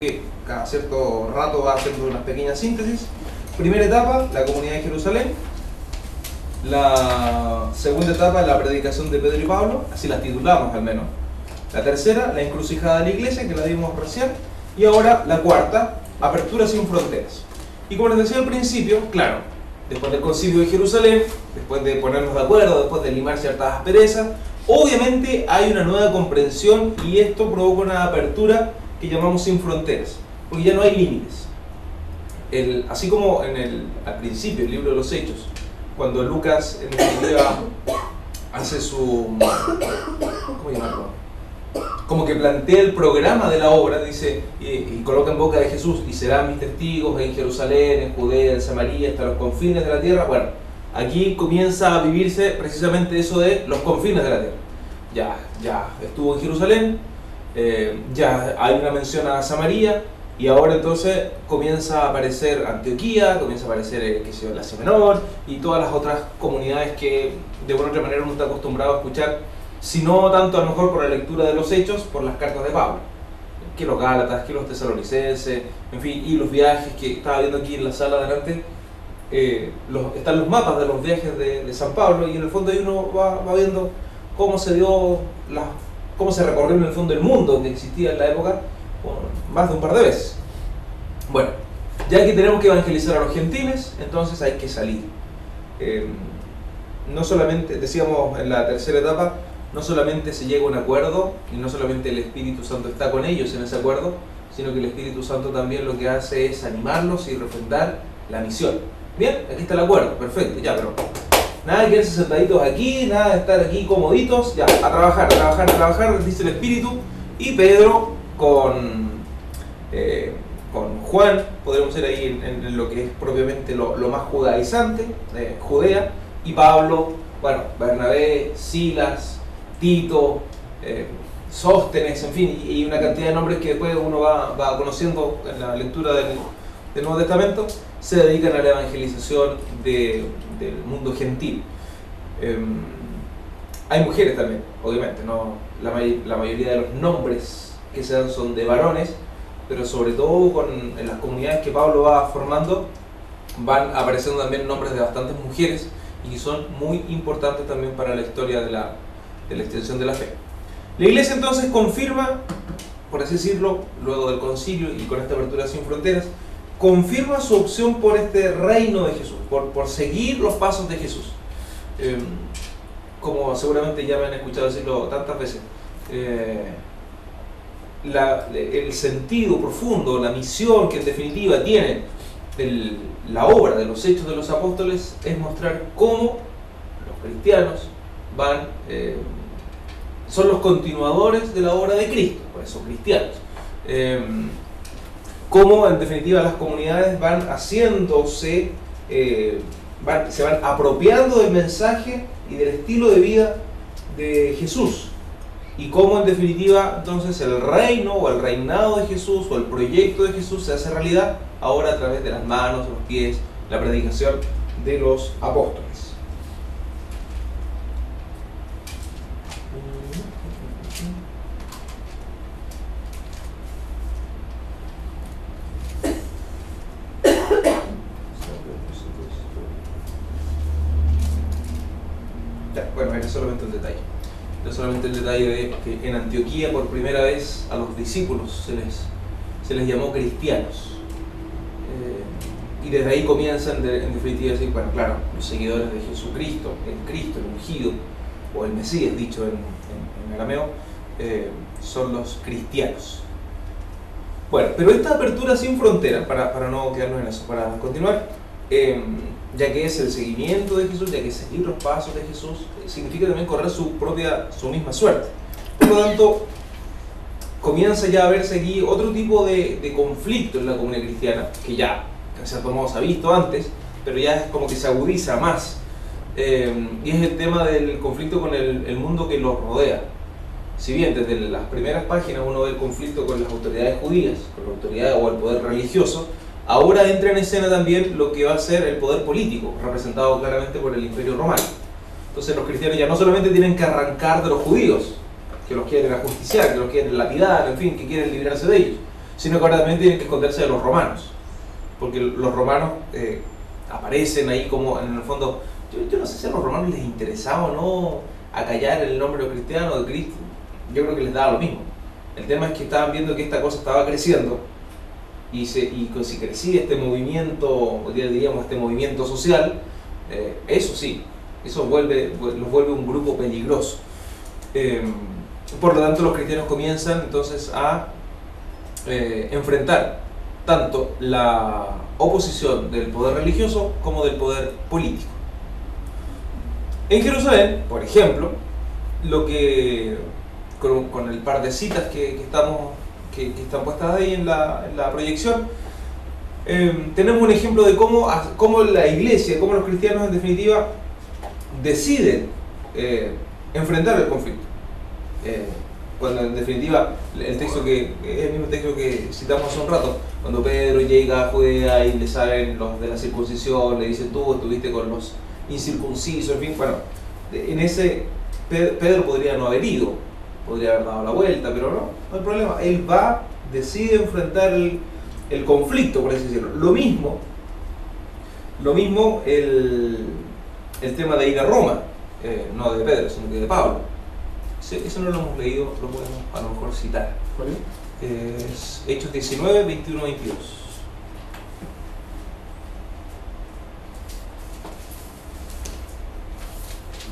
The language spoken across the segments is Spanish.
que cada cierto rato va haciendo unas pequeñas síntesis. Primera etapa, la comunidad de Jerusalén. La segunda etapa, la predicación de Pedro y Pablo, así las titulamos al menos. La tercera, la encrucijada de la iglesia, que la vimos recién. Y ahora la cuarta, apertura sin fronteras. Y como les decía al principio, claro, después del concilio de Jerusalén, después de ponernos de acuerdo, después de limar ciertas asperezas, obviamente hay una nueva comprensión y esto provoca una apertura que llamamos sin fronteras, porque ya no hay límites. Así como al principio, el libro de los Hechos, cuando Lucas en definitiva hace su, ¿cómo llamarlo? Como que plantea el programa de la obra, dice, y coloca en boca de Jesús, y serán mis testigos en Jerusalén, en Judea, en Samaria, hasta los confines de la tierra. Bueno, aquí comienza a vivirse precisamente eso de los confines de la tierra. Ya estuvo en Jerusalén, ya hay una mención a Samaria, y ahora entonces comienza a aparecer Antioquía, comienza a aparecer el Asia Menor y todas las otras comunidades que de una u otra manera uno está acostumbrado a escuchar, si no tanto a lo mejor por la lectura de los Hechos, por las cartas de Pablo, que los Gálatas, que los Tesalonicenses, en fin, y los viajes que estaba viendo aquí en la sala adelante. Están los mapas de los viajes de San Pablo, y en el fondo ahí uno va viendo cómo se cómo se recorrió en el fondo el mundo que existía en la época, más de un par de veces. Bueno, ya que tenemos que evangelizar a los gentiles, entonces hay que salir. No solamente, decíamos en la tercera etapa, no solamente se llega a un acuerdo, y no solamente el Espíritu Santo está con ellos en ese acuerdo, sino que el Espíritu Santo también lo que hace es animarlos y refrendar la misión. Bien, aquí está el acuerdo, perfecto, ya, pero nada de quedarse sentaditos aquí, nada de estar aquí comoditos, ya, a trabajar, dice el Espíritu. Y Pedro con Juan, podremos ir ahí en lo que es propiamente lo más judaizante, Judea, y Pablo, bueno, Bernabé, Silas, Tito, Sóstenes, en fin, y una cantidad de nombres que después uno va conociendo en la lectura del Nuevo Testamento, se dedican a la evangelización del mundo gentil. Hay mujeres también, obviamente, no la mayoría de los nombres que se dan son de varones, pero sobre todo en las comunidades que Pablo va formando van apareciendo también nombres de bastantes mujeres, y son muy importantes también para la historia de la extensión de la fe. La iglesia entonces confirma, por así decirlo, luego del concilio y con esta apertura sin fronteras, confirma su opción por este reino de Jesús, por seguir los pasos de Jesús. Como seguramente ya me han escuchado decirlo tantas veces, el sentido profundo, la misión que en definitiva tiene la obra de los Hechos de los Apóstoles es mostrar cómo los cristianos son los continuadores de la obra de Cristo, por eso cristianos. Cómo en definitiva las comunidades van haciéndose, se van apropiando del mensaje y del estilo de vida de Jesús, y cómo en definitiva entonces el reino o el reinado de Jesús o el proyecto de Jesús se hace realidad ahora a través de las manos, los pies, la predicación de los apóstoles. Bueno, era solamente un detalle. Era solamente el detalle de que en Antioquía por primera vez a los discípulos se les llamó cristianos. Y desde ahí comienzan en definitiva a decir, bueno, claro, los seguidores de Jesucristo, el ungido, o el Mesías dicho en arameo, son los cristianos. Bueno, pero esta apertura sin frontera, para no quedarnos en eso, para continuar, ya que es el seguimiento de Jesús, ya que es seguir los pasos de Jesús, significa también correr su misma suerte. Por lo tanto, comienza ya a verse aquí otro tipo de conflicto en la comunidad cristiana, que ya, en cierto modo, se ha visto antes, pero ya es como que se agudiza más. Y es el tema del conflicto con el mundo que los rodea. Si bien desde las primeras páginas uno ve el conflicto con las autoridades judías, con la autoridad o el poder religioso, ahora entra en escena también lo que va a ser el poder político, representado claramente por el Imperio Romano. Entonces los cristianos ya no solamente tienen que arrancar de los judíos, que los quieren ajusticiar, que los quieren lapidar, en fin, que quieren librarse de ellos, sino que ahora también tienen que esconderse de los romanos, porque los romanos aparecen ahí como, en el fondo, yo no sé si a los romanos les interesaba o no acallar el nombre cristiano de Cristo. Yo creo que les daba lo mismo. El tema es que estaban viendo que esta cosa estaba creciendo, y si crecía este movimiento, diríamos este movimiento social, eso sí, eso los vuelve un grupo peligroso. Por lo tanto, los cristianos comienzan entonces a enfrentar tanto la oposición del poder religioso como del poder político. En Jerusalén, por ejemplo, lo que con el par de citas que están puestas ahí en la proyección, tenemos un ejemplo de cómo la iglesia, cómo los cristianos en definitiva deciden enfrentar el conflicto. Cuando en definitiva el texto es el mismo texto que citamos hace un rato, cuando Pedro llega a Judea y le salen los de la circuncisión, le dicen tú estuviste con los incircuncisos, en fin, bueno, en ese Pedro podría no haber ido, podría haber dado la vuelta, pero no hay problema, él decide enfrentar el conflicto, por así decirlo. Lo mismo el tema de ir a Roma, no de Pedro, sino que de Pablo. Eso no lo hemos leído, lo podemos a lo mejor citar. ¿Cuál es? Es Hechos 19, 21, 22.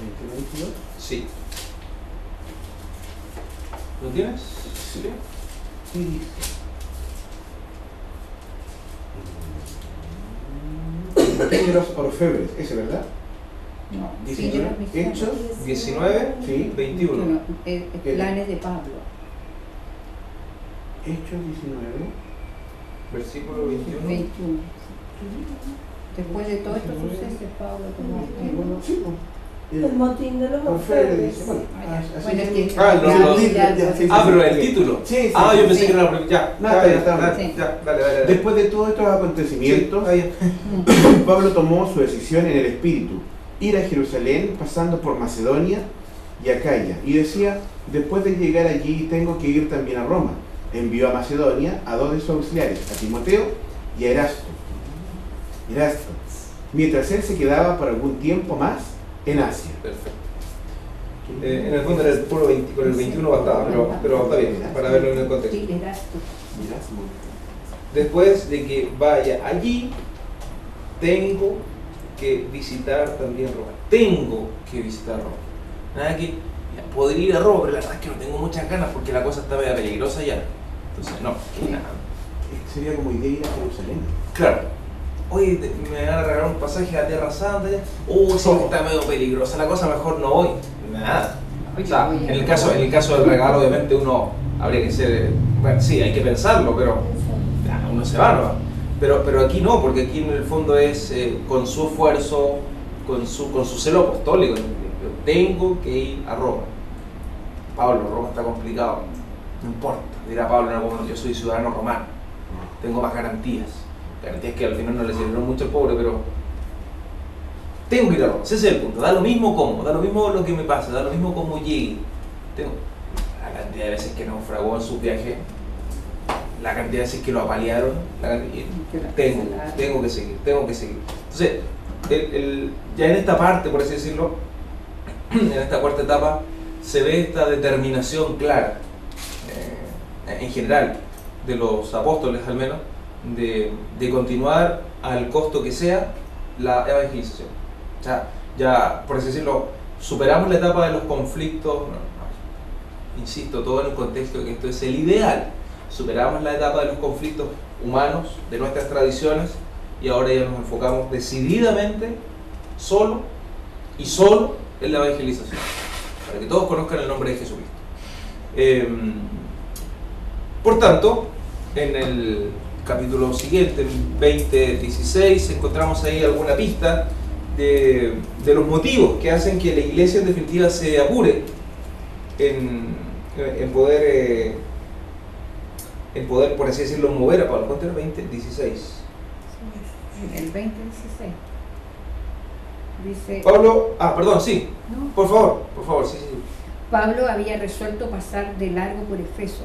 ¿22? Sí. ¿Lo tienes? Sí. Sí. De los orfebres, ese, ¿verdad? No, 19, Hechos 19, sí, 21. Planes de Pablo. Hechos 19, Versículo 21. 21. Después de todo esto suceso, Pablo tomó sí, El motín de los orfebres. orfebres. Bueno, bueno, es que Pero el título. Sí, sí, yo pensé sí. que era la primera. Ya, Nada, dale. Después de todos estos acontecimientos, Sí, está bien. Pablo tomó su decisión en el espíritu, ir a Jerusalén pasando por Macedonia y Acaya, y decía, después de llegar allí tengo que ir también a Roma. Envió a Macedonia a 2 de sus auxiliares, a Timoteo y a Erasto, mientras él se quedaba por algún tiempo más en Asia. Perfecto. En el fondo era el puro 20, con el 21 bastaba, pero está bien, para verlo en el contexto. Sí, Erasto. Después de que vaya allí, tengo que visitar también Roma. Tengo que visitar Roma. Nada que podría ir a Roma, pero la verdad es que no tengo muchas ganas porque la cosa está medio peligrosa ya. Entonces, no, nada. Sería como idea ir a Jerusalén. Claro. Oye, me van a regalar un pasaje a Tierra Santa ya. Sí, está medio peligrosa la cosa, mejor no voy. Nada. O sea, en el caso del regalo, obviamente uno habría que ser. Bueno, sí, hay que pensarlo, pero uno se va, ¿no? Pero aquí no, porque aquí en el fondo es con su esfuerzo, con su celo apostólico. Yo tengo que ir a Roma. Pablo, Roma está complicado. No importa, dirá Pablo en algún momento, yo soy ciudadano romano. Tengo más garantías. Garantías que al final no le sirvieron mucho al pobre, pero tengo que ir a Roma. Ese es el punto. Da lo mismo cómo, da lo mismo lo que me pasa, da lo mismo cómo llegue. Tengo la cantidad de veces que naufragó en su viaje, la cantidad de veces que lo apalearon, tengo que seguir. Entonces, ya en esta parte, por así decirlo, en esta cuarta etapa, se ve esta determinación clara, en general, de los apóstoles al menos, de continuar al costo que sea la evangelización. O sea, ya, por así decirlo, superamos la etapa de los conflictos, insisto, todo en el contexto de que esto es el ideal. Superamos la etapa de los conflictos humanos, de nuestras tradiciones, y ahora ya nos enfocamos decididamente solo en la evangelización, para que todos conozcan el nombre de Jesucristo. Por tanto, en el capítulo siguiente, 20:16, encontramos ahí alguna pista de los motivos que hacen que la iglesia en definitiva se apure en poder, por así decirlo, mover a Pablo. ¿Cuánto era? 20:16. El 20:16. Dice. Pablo, perdón, sí. ¿No? Por favor, sí. Pablo había resuelto pasar de largo por Efeso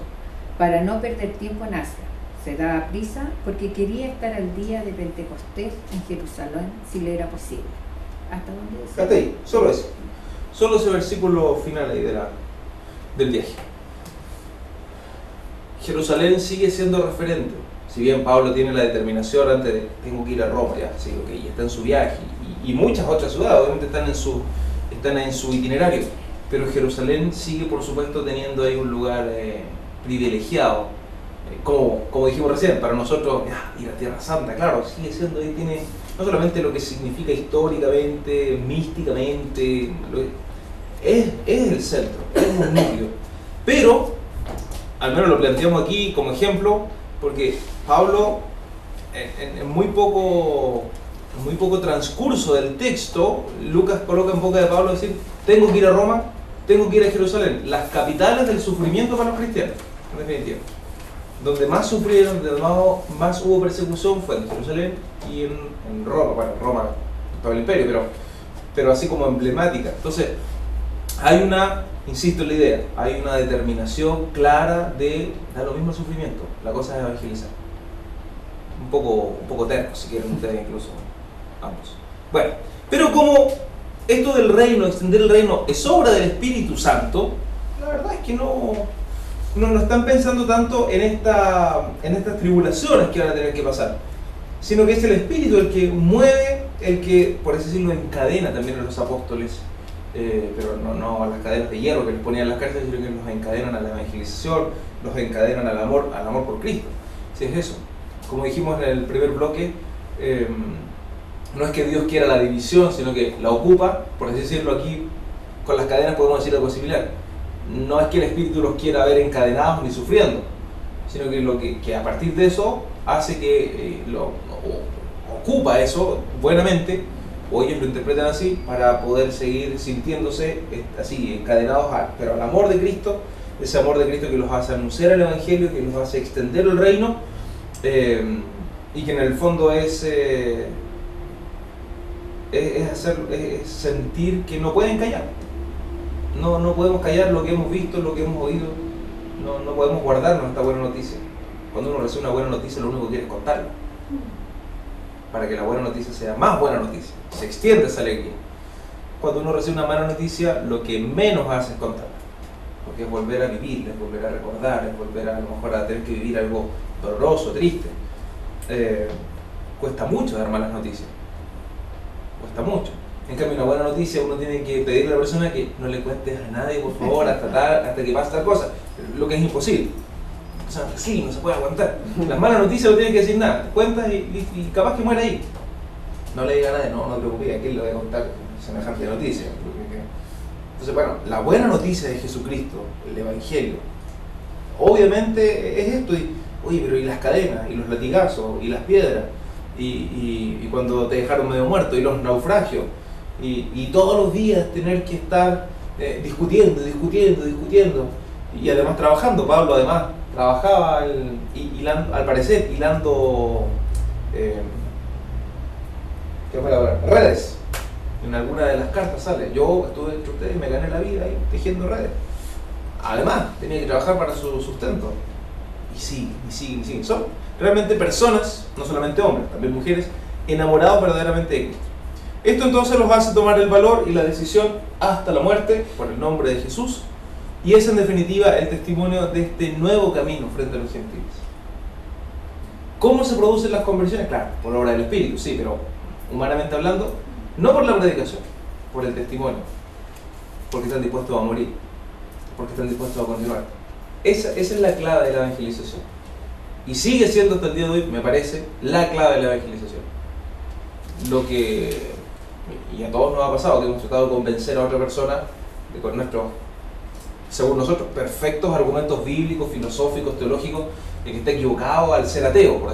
para no perder tiempo en Asia. se daba prisa porque quería estar al día de Pentecostés en Jerusalén si le era posible. ¿Hasta dónde decía? Hasta ahí, solo eso. Solo ese versículo final ahí del viaje. Jerusalén sigue siendo referente. Si bien Pablo tiene la determinación antes de tengo que ir a Roma, ya, sí, ok, ya está en su viaje, y muchas otras ciudades obviamente están en su itinerario, pero Jerusalén sigue por supuesto teniendo ahí un lugar privilegiado, como dijimos recién, para nosotros ir a Tierra Santa, claro, sigue siendo ahí, tiene no solamente lo que significa históricamente, místicamente, es el centro, es un núcleo, pero al menos lo planteamos aquí como ejemplo, porque Pablo en muy poco transcurso del texto, Lucas coloca en boca de Pablo decir, tengo que ir a Roma, tengo que ir a Jerusalén, las capitales del sufrimiento para los cristianos, en definitiva. Donde más sufrieron, donde más hubo persecución fue en Jerusalén y en Roma. Bueno, Roma, todo el imperio, pero así como emblemática. Entonces, hay insisto en la idea, hay una determinación clara de dar lo mismo el sufrimiento. La cosa es evangelizar. Un poco terco, si quieren ustedes incluso, ambos. Bueno, pero como esto del reino, extender el reino, es obra del Espíritu Santo, la verdad es que no están pensando tanto en estas tribulaciones que van a tener que pasar, sino que es el Espíritu el que mueve, el que, por así decirlo, encadena también a los apóstoles, pero no a las cadenas de hierro que les ponían en las cárceles, sino que los encadenan a la evangelización, los encadenan al amor por Cristo. Si es eso, como dijimos en el primer bloque, no es que Dios quiera la división, sino que la ocupa, por así decirlo. Aquí con las cadenas podemos decir algo similar. No es que el Espíritu los quiera ver encadenados ni sufriendo, sino que a partir de eso hace que ocupa eso buenamente, o ellos lo interpretan así, para poder seguir sintiéndose así, encadenados pero al amor de Cristo, ese amor de Cristo que los hace anunciar el Evangelio, que los hace extender el reino, y que en el fondo es sentir que no pueden callar. No podemos callar lo que hemos visto, lo que hemos oído. No podemos guardarnos esta buena noticia. Cuando uno recibe una buena noticia, lo único que quiere es contarla, para que la buena noticia sea más buena noticia, se extiende esa alegría. Cuando uno recibe una mala noticia, lo que menos hace es contarla, porque es volver a vivir, es volver a recordar, es volver a lo mejor a tener que vivir algo doloroso, triste. Cuesta mucho dar malas noticias, cuesta mucho. En cambio, una buena noticia, uno tiene que pedirle a la persona que no le cuentes a nadie, por favor, hasta que pase tal cosa, lo que es imposible. O sea, sí, no se puede aguantar. Las malas noticias no tienen que decir nada, cuentas y capaz que muere ahí. No le diga a nadie, no te preocupes, ¿a quién le voy a contar semejante noticia? Entonces, bueno, la buena noticia de Jesucristo, el Evangelio, obviamente es esto. Oye, pero ¿y las cadenas? ¿Y los latigazos? ¿Y las piedras? ¿Y cuando te dejaron medio muerto? ¿Y los naufragios? Y todos los días tener que estar discutiendo. Y además trabajando. Pablo además trabajaba, al parecer, hilando ¿qué palabra? Redes. En alguna de las cartas sale, yo estuve entre ustedes y me gané la vida ahí tejiendo redes. Además, tenía que trabajar para su sustento. Y siguen. Son realmente personas, no solamente hombres, también mujeres, enamorados verdaderamente de Cristo. Esto entonces los hace tomar el valor y la decisión hasta la muerte por el nombre de Jesús, y es en definitiva el testimonio de este nuevo camino frente a los gentiles. ¿Cómo se producen las conversiones? Claro, por obra del Espíritu, sí, pero humanamente hablando, no por la predicación, por el testimonio, porque están dispuestos a morir, porque están dispuestos a continuar. Esa es la clave de la evangelización. Y sigue siendo hasta el día de hoy, me parece, la clave de la evangelización. Y a todos nos ha pasado, que hemos tratado de convencer a otra persona con nuestros, según nosotros, perfectos argumentos bíblicos, filosóficos, teológicos, de que está equivocado al ser ateo, por